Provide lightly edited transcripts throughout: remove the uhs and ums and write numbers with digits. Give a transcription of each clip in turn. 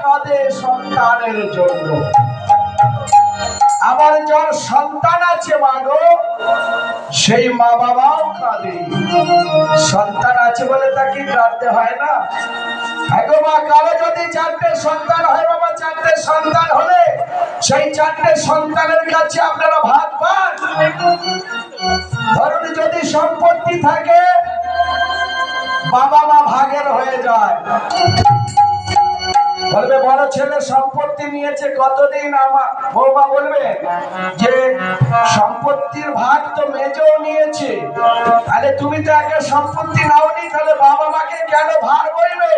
কাঁদে সন্তানের জন্য। আমার যার সন্তান আছে মাগো, সেই মা বাবাও কাঁদে। সন্তান আছে বলে তাকে কাঁদতে হয় না? এখন মা, কারো যদি 4টে সন্তান হয় বাবা, 4টে সন্তান হলে সেই 4টে সন্তানের কাছে আপনারা ভাগ পান। ধরুন যদি সম্পত্তি থাকে, বাবা মা ভাগের হয়ে যায়। বলবে বড় ছেলে সম্পত্তি নিয়েছে কতদিন, আমার বৌমা বলবে যে সম্পত্তির ভাগ তো মেজও নিয়েছে, তাহলে তুমি তো একে সম্পত্তি নাওনি, তাহলে বাবা মাকে কেন ভার বইবে?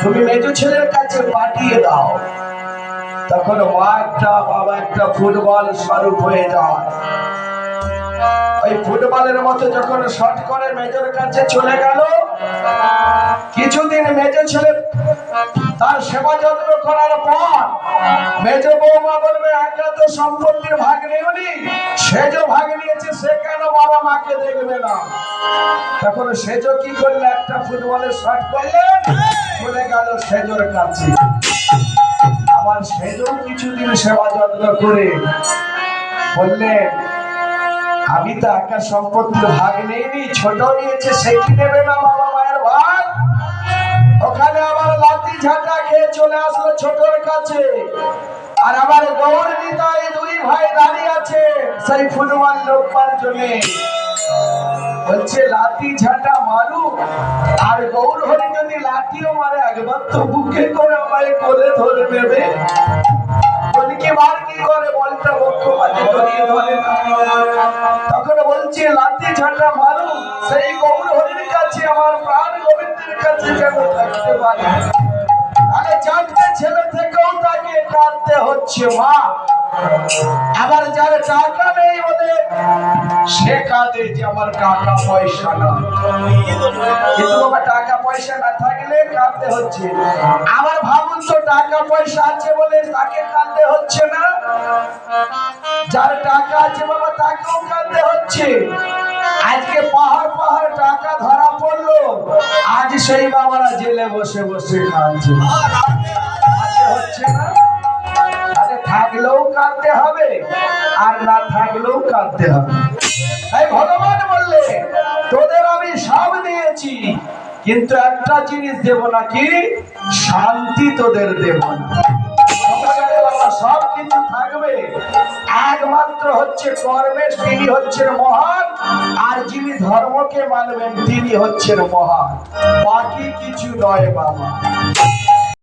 তুমি মেজো ছেলের কাছে পাঠিয়ে দাও। তখন মা একটা বাবা একটা ফুটবল স্বরূপ হয়ে যায়। ওই ফুটবলের মতো যখন শট করে মেজর কাছে চলে গেল, কিছুদিন মেজো ছেলে তার সেবা যত্ন করার পর মেজো বৌমা বলবে একা তো সম্পত্তির ভাগ নেওনি, সেজো ভাগ নিয়েছে, সে কেন বাবা মাকে দেখবে না? তখন সেজো কি করলে, একটা ফুটবলের শট করলে চলে গেল সেজোর কাছে। আবার সেজো কিছুদিন সেবা যত্ন করে বললেন আমি তো একা সম্পত্তির ভাগ নেইনি, ছোট নিয়েছে, সে কি নেবে না বাবা মায়ের ভাগ? ওখানে আবার লাঠি ঝাঁটা খেয়ে চলে আসলো ছোটর কাছে। আর আবার গৌর নিতাই 2 ভাই দাঁড়িয়ে আছে সেই ফুটবল লোকবার জন্য। বলছে লাঠি ঝাঁটা মারু, আর গৌর হরি যদি লাঠিও মারে একবার তো বুকে করে আমায় কোলে ধরে নেবে। কি বার কি করে বলটা বক্ষপাতে জড়িয়ে ধরে। তখন বলছে লাঠি ঝাঁটা মারু, সেই গৌর হরির কাছে, আমার প্রাণ গোবিন্দের কাছে যেন থাকতে পারে। আরে 4টে ছেলে থেকেও তাকে কাঁদতে হচ্ছে মা। আবার যার টাকা নেই বলে সে কাঁদে যে আমার টাকা পয়সা না। কিন্তু বাবা টাকা পয়সা না থাকলে কাঁদতে হচ্ছে। আবার ভাবুন তো, টাকা পয়সা আছে বলে তাকে কাঁদতে হচ্ছে না? যার টাকা আছে বাবা তাকেও কাঁদতে হচ্ছে। আজকে পাহাড় পাহাড় টাকা ধরা পড়লো, আজ সেই বাবারা জেলে বসে বসে কাঁদছে। হচ্ছে না? থাকলেও কাঁদতে হবে, আর না থাকলেও কাঁদতে হবে। তাই ভগবান বললে তোদের আমি সব দিয়েছি, কিন্তু একটা জিনিস দেব না, কি? শান্তি তোদের দেব না। সব কিছু থাকবে, একমাত্র হচ্ছে কর্মের তিনি হচ্ছেন মহান, আর যিনি ধর্মকে মানবেন তিনি হচ্ছেন মহান। বাকি কিছু নয় বাবা।